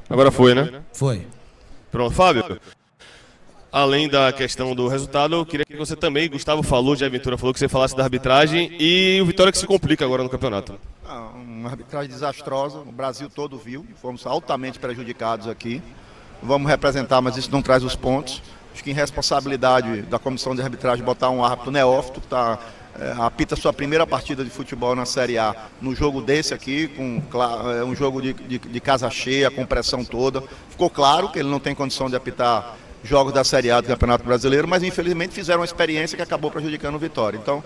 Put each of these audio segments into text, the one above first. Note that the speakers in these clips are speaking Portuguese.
Agora foi, né? Foi. Pronto, Fábio. Além da questão do resultado, eu queria que você também, Gustavo falou, de Aventura falou, que você falasse da arbitragem e o Vitória que se complica agora no campeonato. Uma arbitragem desastrosa, o Brasil todo viu, fomos altamente prejudicados aqui. Vamos representar, mas isso não traz os pontos. Acho que em responsabilidade da comissão de arbitragem botar um árbitro neófito que apita sua primeira partida de futebol na Série A no jogo desse aqui, com um jogo de casa cheia, com pressão toda. Ficou claro que ele não tem condição de apitar jogos da Série A do Campeonato Brasileiro, mas infelizmente fizeram uma experiência que acabou prejudicando o Vitória. Então,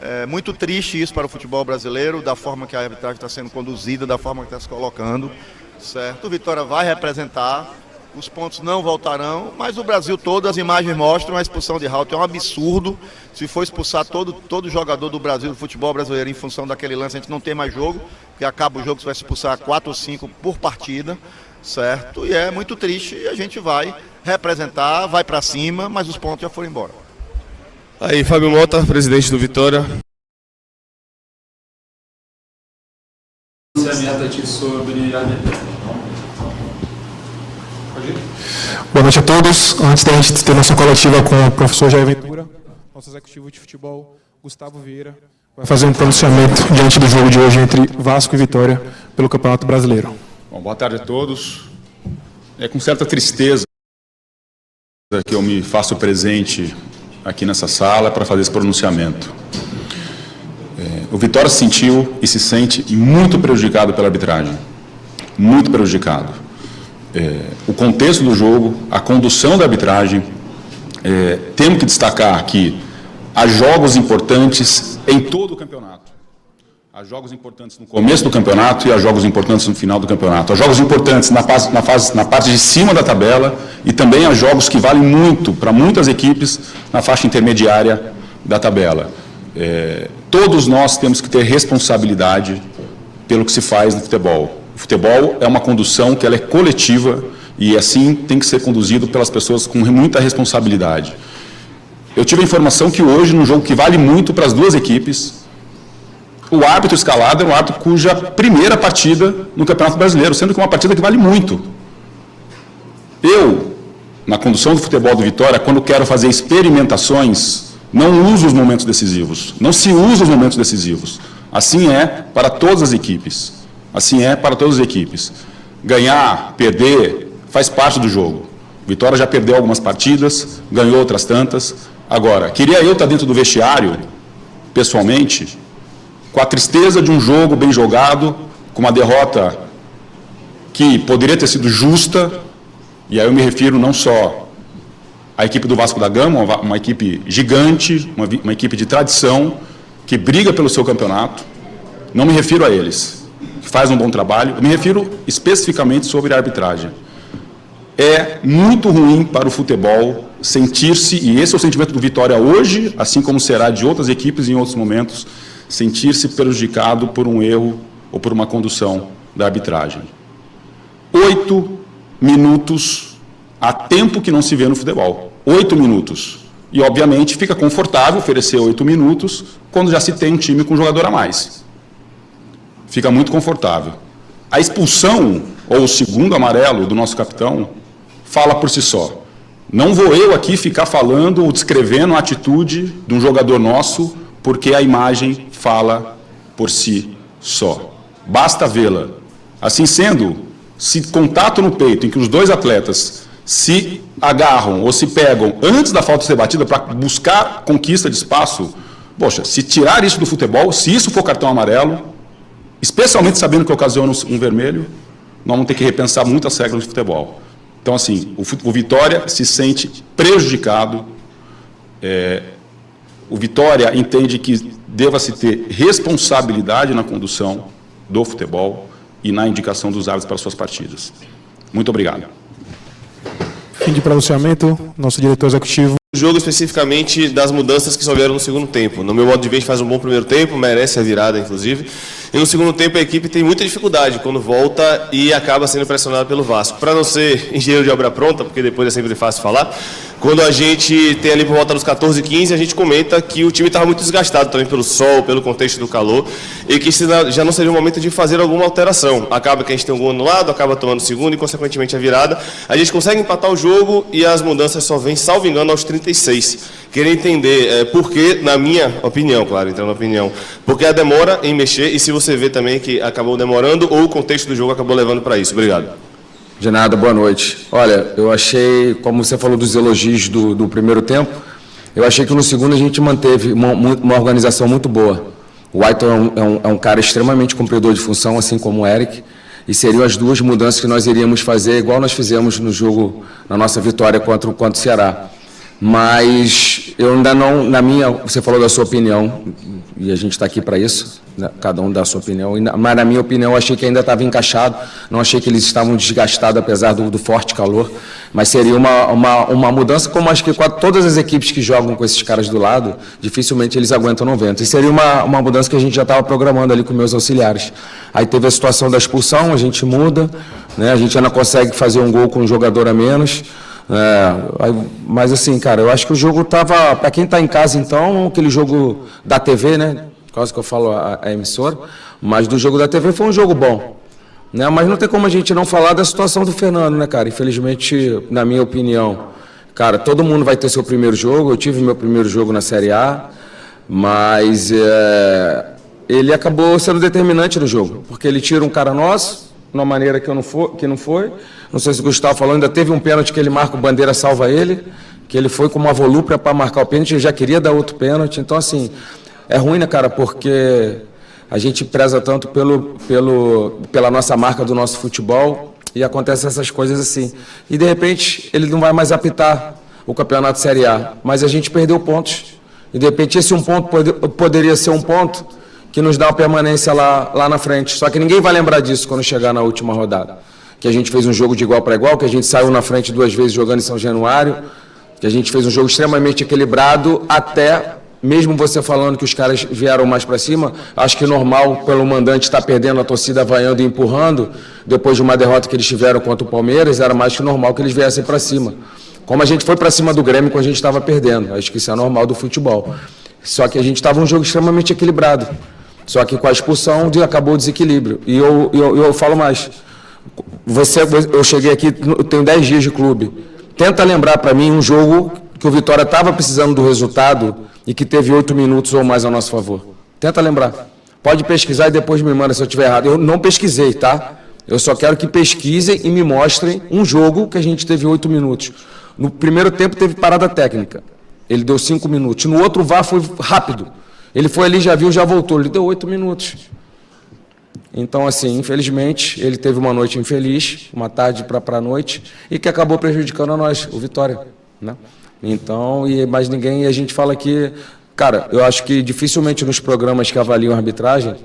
é muito triste isso para o futebol brasileiro, da forma que a arbitragem está sendo conduzida, da forma que está se colocando, certo? O Vitória vai representar, os pontos não voltarão, mas o Brasil todo, as imagens mostram a expulsão de Raul. É um absurdo. Se for expulsar todo jogador do Brasil, do futebol brasileiro, em função daquele lance, a gente não tem mais jogo, porque acaba o jogo, você vai expulsar 4 ou 5 por partida, certo? E é muito triste, e a gente vai representar, vai para cima, mas os pontos já foram embora. Aí, Fábio Mota, presidente do Vitória. Sobre a Boa noite a todos. Antes da gente ter nossa coletiva com o professor Jair Ventura, nosso executivo de futebol, Gustavo Vieira, vai fazer um pronunciamento diante do jogo de hoje entre Vasco e Vitória pelo Campeonato Brasileiro. Bom, boa tarde a todos. É com certa tristeza que eu me faço presente aqui nessa sala para fazer esse pronunciamento. O Vitória se sentiu e se sente muito prejudicado pela arbitragem. Muito prejudicado. O contexto do jogo, a condução da arbitragem, temos que destacar que há jogos importantes em todo o campeonato. Há jogos importantes no começo do campeonato e há jogos importantes no final do campeonato. Há jogos importantes na parte de cima da tabela e também há jogos que valem muito para muitas equipes na faixa intermediária da tabela. Todos nós temos que ter responsabilidade pelo que se faz no futebol. O futebol é uma condução que ela é coletiva e assim tem que ser conduzido pelas pessoas com muita responsabilidade. Eu tive a informação que hoje, num jogo que vale muito para as duas equipes, o árbitro escalado é um árbitro cuja primeira partida no Campeonato Brasileiro, sendo que é uma partida que vale muito. Eu, na condução do futebol do Vitória, quando quero fazer experimentações, não uso os momentos decisivos, não se usa os momentos decisivos. Assim é para todas as equipes. Assim é para todas as equipes. Ganhar, perder, faz parte do jogo. Vitória já perdeu algumas partidas, ganhou outras tantas. Agora, queria eu estar dentro do vestiário, pessoalmente, com a tristeza de um jogo bem jogado, com uma derrota que poderia ter sido justa, e aí eu me refiro não só à equipe do Vasco da Gama, uma equipe gigante, uma equipe de tradição, que briga pelo seu campeonato. Não me refiro a eles, que faz um bom trabalho, eu me refiro especificamente sobre a arbitragem. É muito ruim para o futebol sentir-se, e esse é o sentimento do Vitória hoje, assim como será de outras equipes em outros momentos, sentir-se prejudicado por um erro ou por uma condução da arbitragem. 8 minutos há tempo que não se vê no futebol. 8 minutos. E, obviamente, fica confortável oferecer 8 minutos quando já se tem um time com um jogador a mais. Fica muito confortável. A expulsão, ou o segundo amarelo do nosso capitão, fala por si só. Não vou eu aqui ficar falando ou descrevendo a atitude de um jogador nosso, porque a imagem fala por si só. Basta vê-la. Assim sendo, se contato no peito em que os dois atletas se agarram ou se pegam antes da falta ser batida para buscar conquista de espaço, poxa, se tirar isso do futebol, se isso for cartão amarelo, especialmente sabendo que ocasiona um vermelho, nós vamos ter que repensar muitas regras de futebol. Então, assim, o Vitória se sente prejudicado. O Vitória entende que deva-se ter responsabilidade na condução do futebol e na indicação dos árbitros para suas partidas. Muito obrigado. Fim de pronunciamento, nosso diretor executivo. O jogo especificamente das mudanças que só vieram no segundo tempo. No meu modo de ver, a gente faz um bom primeiro tempo, merece a virada, inclusive. E no segundo tempo a equipe tem muita dificuldade quando volta e acaba sendo pressionada pelo Vasco. Para não ser engenheiro de obra pronta, porque depois é sempre fácil falar, quando a gente tem ali por volta dos 14, 15, a gente comenta que o time estava muito desgastado também pelo sol, pelo contexto do calor, e que já não seria o momento de fazer alguma alteração. Acaba que a gente tem um gol anulado, acaba tomando o segundo e, consequentemente, a virada. A gente consegue empatar o jogo e as mudanças só vêm, salvo engano, aos 36. Queria entender por que, na minha opinião, claro, entrando na opinião, porque a demora em mexer e se você vê também que acabou demorando ou o contexto do jogo acabou levando para isso. Obrigado. De nada, boa noite. Olha, eu achei, como você falou dos elogios do primeiro tempo, eu achei que no segundo a gente manteve uma organização muito boa. O Aiton é um cara extremamente cumpridor de função, assim como o Eric, e seriam as duas mudanças que nós iríamos fazer, igual nós fizemos no jogo, na nossa vitória contra o Ceará. Mas eu ainda não, você falou da sua opinião, e a gente está aqui para isso, né? Cada um dá a sua opinião, mas na minha opinião eu achei que ainda estava encaixado, não achei que eles estavam desgastados apesar do forte calor, mas seria uma mudança, como acho que todas as equipes que jogam com esses caras do lado, dificilmente eles aguentam no vento, e seria uma mudança que a gente já estava programando ali com meus auxiliares. Aí teve a situação da expulsão, a gente muda, né? A gente ainda consegue fazer um gol com um jogador a menos. Mas assim, cara, eu acho que o jogo estava, para quem está em casa então, aquele jogo da TV, né, quase que eu falo a emissora, mas do jogo da TV foi um jogo bom, né, mas não tem como a gente não falar da situação do Fernando, né, cara, infelizmente, na minha opinião, cara, todo mundo vai ter seu primeiro jogo, eu tive meu primeiro jogo na Série A, mas ele acabou sendo determinante no jogo, porque ele tira um cara nosso, de uma maneira que não foi. Não sei se o Gustavo falou, ainda teve um pênalti que ele marca, o Bandeira salva ele, que ele foi com uma volúpia para marcar o pênalti, ele já queria dar outro pênalti. Então, assim, é ruim, né, cara, porque a gente preza tanto pela nossa marca do nosso futebol e acontecem essas coisas assim. E, de repente, ele não vai mais apitar o Campeonato Série A, mas a gente perdeu pontos. E, de repente, esse um ponto poderia ser um ponto que nos dá uma permanência lá na frente. Só que ninguém vai lembrar disso quando chegar na última rodada. Que a gente fez um jogo de igual para igual, que a gente saiu na frente 2 vezes jogando em São Januário, que a gente fez um jogo extremamente equilibrado, até, mesmo você falando que os caras vieram mais para cima, acho que normal pelo mandante estar perdendo, a torcida vaiando e empurrando, depois de uma derrota que eles tiveram contra o Palmeiras, era mais que normal que eles viessem para cima. Como a gente foi para cima do Grêmio quando a gente estava perdendo, acho que isso é normal do futebol. Só que a gente estava um jogo extremamente equilibrado. Só que com a expulsão acabou o desequilíbrio. E eu falo mais. Eu cheguei aqui, eu tenho 10 dias de clube. Tenta lembrar para mim um jogo que o Vitória estava precisando do resultado e que teve 8 minutos ou mais a nosso favor. Tenta lembrar. Pode pesquisar e depois me manda se eu estiver errado. Eu não pesquisei, tá? Eu só quero que pesquisem e me mostrem um jogo que a gente teve 8 minutos. No primeiro tempo teve parada técnica. Ele deu 5 minutos. No outro VAR foi rápido. Ele foi ali, já viu, já voltou. Ele deu 8 minutos. Então, assim, infelizmente, ele teve uma noite infeliz, uma tarde para a noite, e que acabou prejudicando a nós, o Vitória, né? Então, mais ninguém, e a gente fala que, cara, eu acho que dificilmente nos programas que avaliam a arbitragem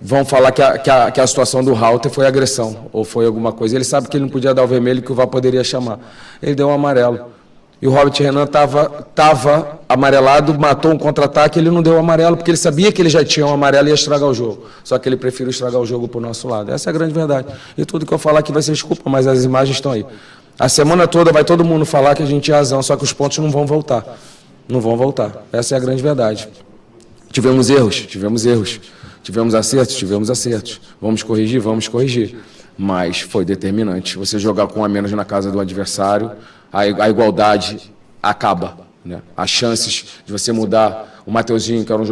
vão falar que a situação do Halter foi agressão, ou foi alguma coisa. Ele sabe que ele não podia dar o vermelho, que o VAR poderia chamar. Ele deu um amarelo. E o Robert Renan estava amarelado, matou um contra-ataque, ele não deu o amarelo, porque ele sabia que ele já tinha um amarelo e ia estragar o jogo. Só que ele preferiu estragar o jogo para o nosso lado. Essa é a grande verdade. E tudo que eu falar aqui vai ser desculpa, mas as imagens estão aí. A semana toda vai todo mundo falar que a gente tinha razão, só que os pontos não vão voltar. Não vão voltar. Essa é a grande verdade. Tivemos erros. Tivemos acertos. Vamos corrigir. Mas foi determinante. Você jogar com um a menos na casa do adversário, a igualdade acaba, né? As chances de você mudar o Mateuzinho, que era um jogador